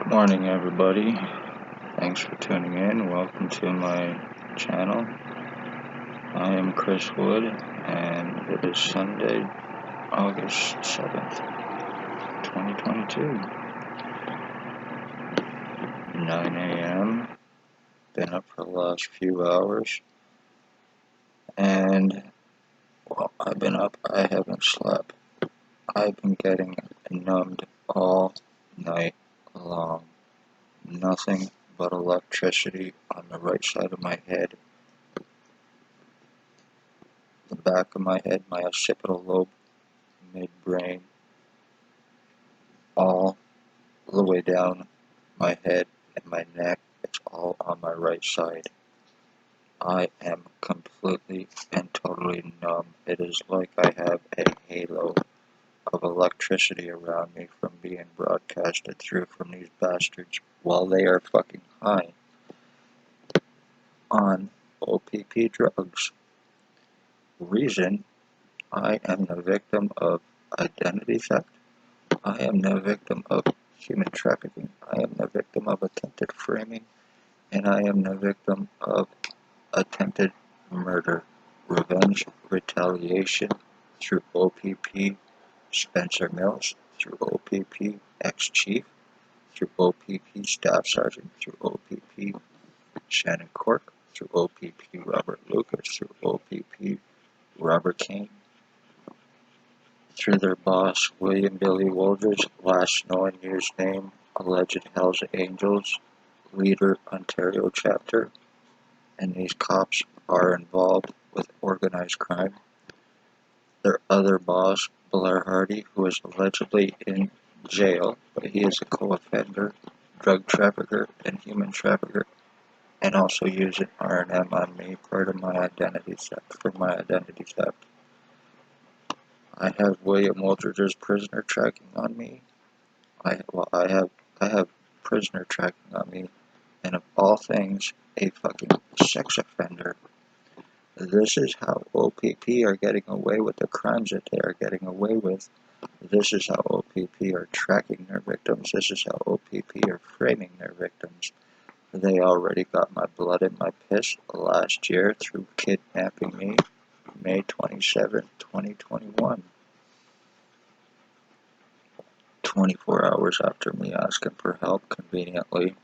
Morning, everybody. Thanks for tuning in. Welcome to my channel. I am Chris Wood, and it is Sunday, August 7th, 2022. 9 a.m. Been up for the last few hours, and while I've been up, I haven't slept. I've been getting numbed all night long. Nothing but electricity on the right side of my head, the back of my head, my occipital lobe, midbrain, all the way down my head and my neck. It's all on my right side. I am completely and totally numb. It is like I have a halo of electricity around me from being broadcasted through from these bastards while they are fucking high on O.P.P drugs. Reason: I am the victim of identity theft. I am the victim of human trafficking. I am the victim of attempted framing. And I am the victim of attempted murder, revenge, retaliation through O.P.P Spencer Mills, through O.P.P ex-chief, through O.P.P staff sergeant, through O.P.P Shannon Cork, through O.P.P Robert Lucas, through O.P.P Robert Kane, through their boss William Billy Wooldridge, last known year's name, alleged Hells Angels, leader Ontario chapter, and these cops are involved with organized crime. Their other boss, Blair Hardy, who is allegedly in jail, but he is a co-offender, drug trafficker, and human trafficker, and also using R&M on me, part of my identity theft, for my identity theft. I have William Wooldridge's prisoner tracking on me. I have prisoner tracking on me, and of all things, a fucking sex offender. This is how O.P.P are getting away with the crimes that they are getting away with. This is how O.P.P are tracking their victims. This is how O.P.P are framing their victims. They already got my blood in my piss last year through kidnapping me, May 27, 2021. 24 hours after me asking for help, conveniently.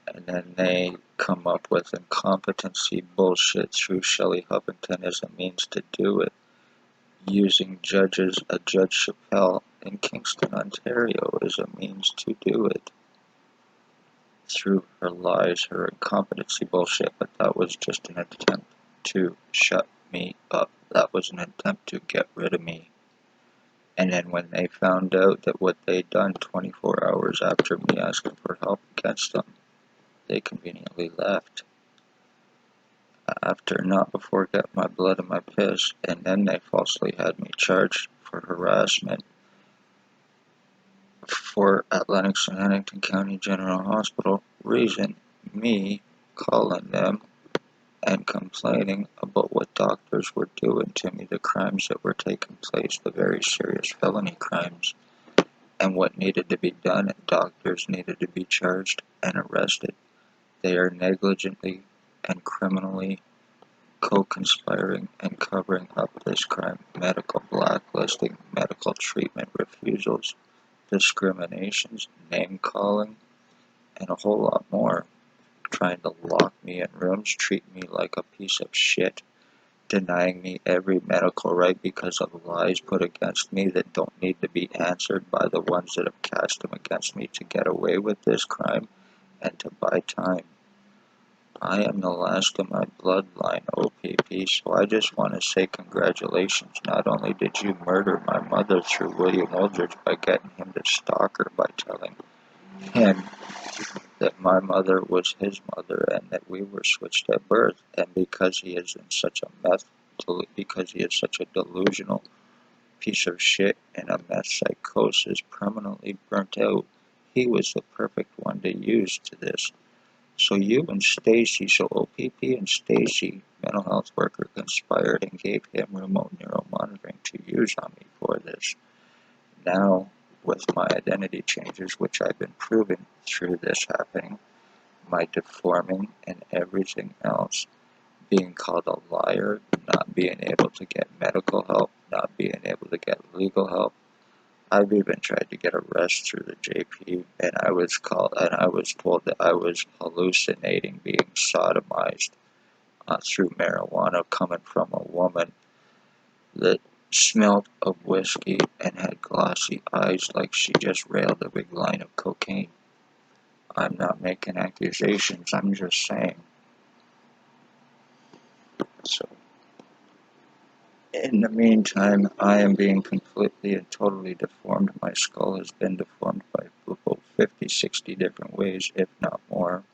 And then they come up with incompetency bullshit through Shelley Huffington as a means to do it, using Judge Chappelle in Kingston, Ontario as a means to do it. Through her lies, her incompetency bullshit, but that was just an attempt to shut me up. That was an attempt to get rid of me. And then when they found out that what they'd done 24 hours after me asking for help against them, they conveniently left. After, not before, getting my blood in my piss, and then they falsely had me charged for harassment for at Lennox and Huntington County General Hospital. Reason: me calling them and complaining about what doctors were doing to me, the crimes that were taking place, the very serious felony crimes, and what needed to be done, and doctors needed to be charged and arrested. They are negligently and criminally co-conspiring and covering up this crime: medical blacklisting, medical treatment refusals, discriminations, name-calling, and a whole lot more. Trying to lock me in rooms, treat me like a piece of shit, denying me every medical right because of lies put against me that don't need to be answered by the ones that have cast them against me to get away with this crime and to buy time. I am the last of my bloodline, O.P.P, so I just want to say congratulations. Not only did you murder my mother through William Wooldridge by getting him to stalk her by telling him that my mother was his mother and that we were switched at birth, and because he is in such a delusional piece of shit and a meth psychosis, permanently burnt out, he was the perfect one to use to this. So you and Stacy, so O.P.P and Stacy, mental health worker, conspired and gave him remote neuromonitoring to use on me for this. Now, with my identity changes, which I've been proven through this happening, my deforming and everything else, being called a liar, not being able to get medical help, not being able to get legal help. I've even tried to get arrested through the JP, and I was told that I was hallucinating, being sodomized through marijuana coming from a woman that smelled of whiskey and had glossy eyes like she just railed a big line of cocaine. I'm not making accusations, I'm just saying. So, in the meantime, I am being completely and totally deformed. My skull has been deformed by about 50, 60 different ways, if not more.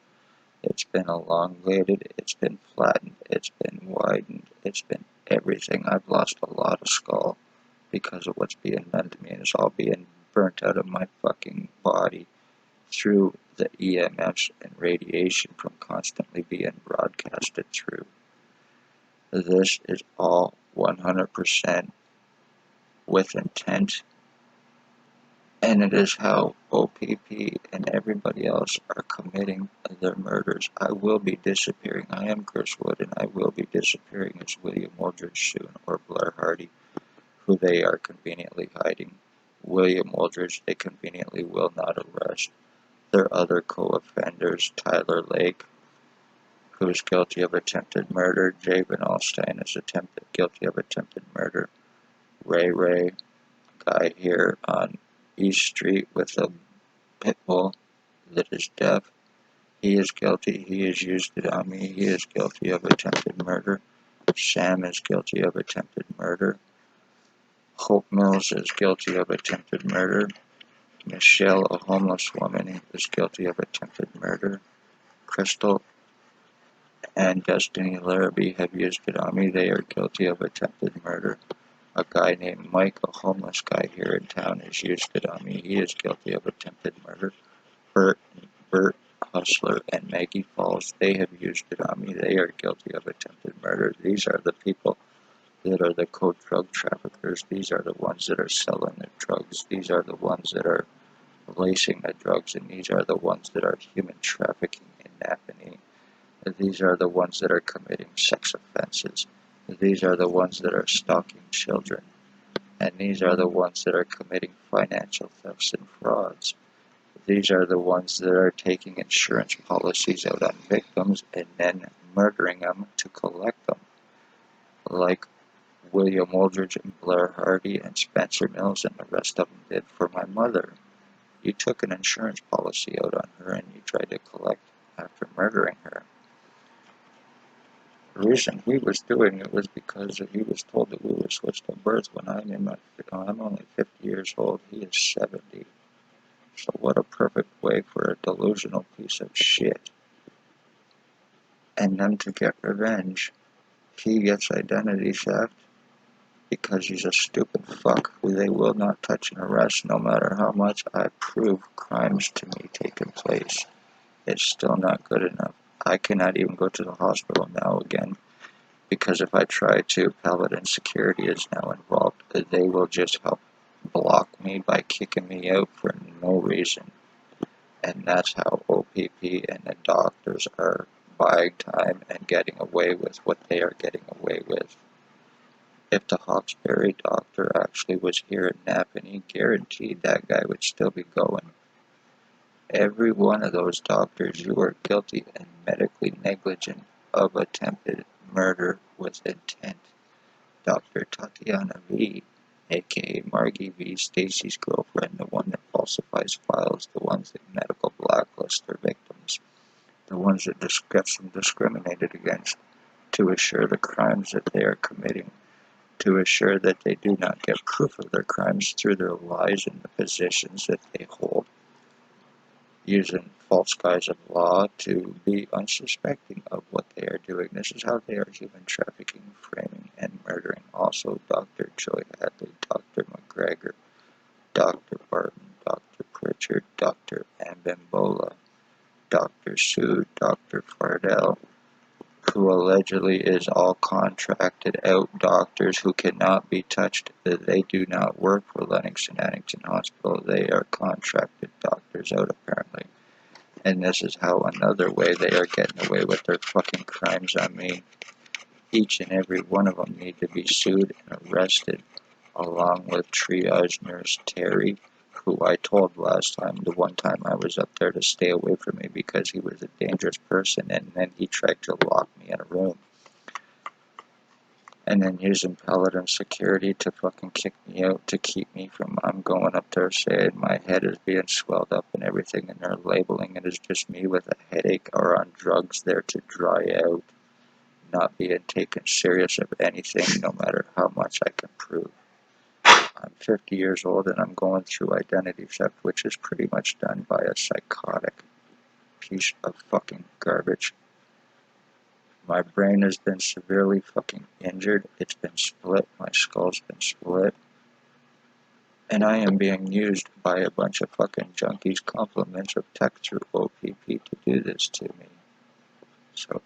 It's been elongated, it's been flattened, it's been widened, it's been everything. I've lost a lot of skull because of what's being done to me, and it's all being burnt out of my fucking body through the EMFs and radiation from constantly being broadcasted through. This is all 100% with intent, and it is how O.P.P and everybody else are committing their murders. I will be disappearing. I am Chris Wood, and I will be disappearing as William Wooldridge soon, or Blair Hardy, who they are conveniently hiding. William Wooldridge, they conveniently will not arrest. Their other co-offenders, Tyler Lake, who is guilty of attempted murder. Javen Alstein is guilty of attempted murder. Ray, guy here on East Street with a pit bull that is deaf. He is guilty. He has used it on me. He is guilty of attempted murder. Sam is guilty of attempted murder. Hope Mills is guilty of attempted murder. Michelle, a homeless woman, is guilty of attempted murder. Crystal and Destiny Larrabee have used it on me. They are guilty of attempted murder. A guy named Mike, a homeless guy here in town, has used it on me. He is guilty of attempted murder. Bert Hustler and Maggie Falls, they have used it on me. They are guilty of attempted murder. These are the people that are the drug traffickers. These are the ones that are selling the drugs. These are the ones that are lacing the drugs, and these are the ones that are human trafficking in NAPANEE. These are the ones that are committing sex offenses. These are the ones that are stalking children. And these are the ones that are committing financial thefts and frauds. These are the ones that are taking insurance policies out on victims and then murdering them to collect them. Like William Wooldridge and Blair Hardy and Spencer Mills and the rest of them did for my mother. You took an insurance policy out on her and you tried to collect after murdering her. The reason he was doing it was because he was told that we were switched at birth when I'm only 50 years old. He is 70. So what a perfect way for a delusional piece of shit. And then to get revenge, he gets identity theft because he's a stupid fuck who they will not touch and arrest no matter how much I prove crimes to me taking place. It's still not good enough. I cannot even go to the hospital now again because if I try to, Paladin Security is now involved. They will just help block me by kicking me out for no reason. And that's how O.P.P and the doctors are buying time and getting away with what they are getting away with. If the Hawkesbury doctor actually was here in NAPANEE, guaranteed that guy would still be going. Every one of those doctors, you are guilty and medically negligent of attempted murder with intent. Dr. Tatiana V, aka Margie V, Stacy's girlfriend, the one that falsifies files, the ones that medical blacklist their victims, the ones that gets them discriminated against, to assure the crimes that they are committing, to assure that they do not get proof of their crimes through their lies and the positions that they hold, using false guise of law to be unsuspecting of what they are doing. This is how they are human trafficking, framing, and murdering. Also, Dr. Joy Hadley, Dr. McGregor, Dr. Barton, Dr. Pritchard, Dr. Ambimbola, Dr. Sue, Dr. Fardell, who allegedly is all contracted out doctors who cannot be touched. They do not work for Lennox and Addington Hospital. They are contracted doctors out, apparently. And this is how another way they are getting away with their fucking crimes on me. Each and every one of them need to be sued and arrested, along with triage nurse Terry, who I told last time, the one time I was up there, to stay away from me because he was a dangerous person, and then he tried to lock me in a room. And then using Paladin security to fucking kick me out to keep me from, I'm going up there saying my head is being swelled up and everything, and they're labeling it as just me with a headache or on drugs there to dry out, not being taken serious of anything, no matter how much I can prove. I'm 50 years old and I'm going through identity theft, which is pretty much done by a psychotic piece of fucking garbage. My brain has been severely fucking injured. It's been split. My skull's been split. And I am being used by a bunch of fucking junkies, compliments of tech through O.P.P to do this to me. So,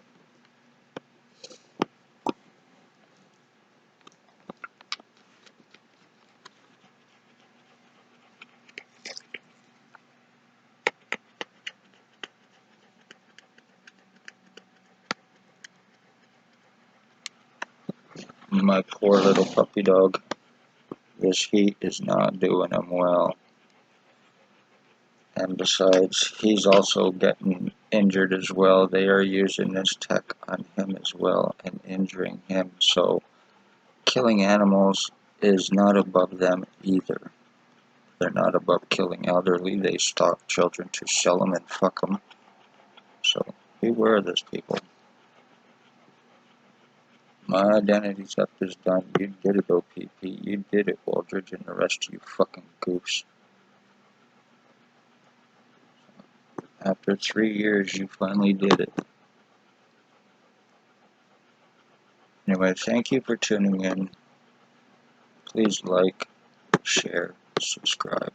my poor little puppy dog. This heat is not doing him well. And besides, he's also getting injured as well. They are using this tech on him as well and injuring him. So, killing animals is not above them either. They're not above killing elderly. They stalk children to sell them and fuck them. So, beware of this, people. My identity theft is done. You did it, O.P.P. You did it, Aldridge, and the rest of you fucking goofs. After 3 years, you finally did it. Anyway, thank you for tuning in. Please like, share, subscribe.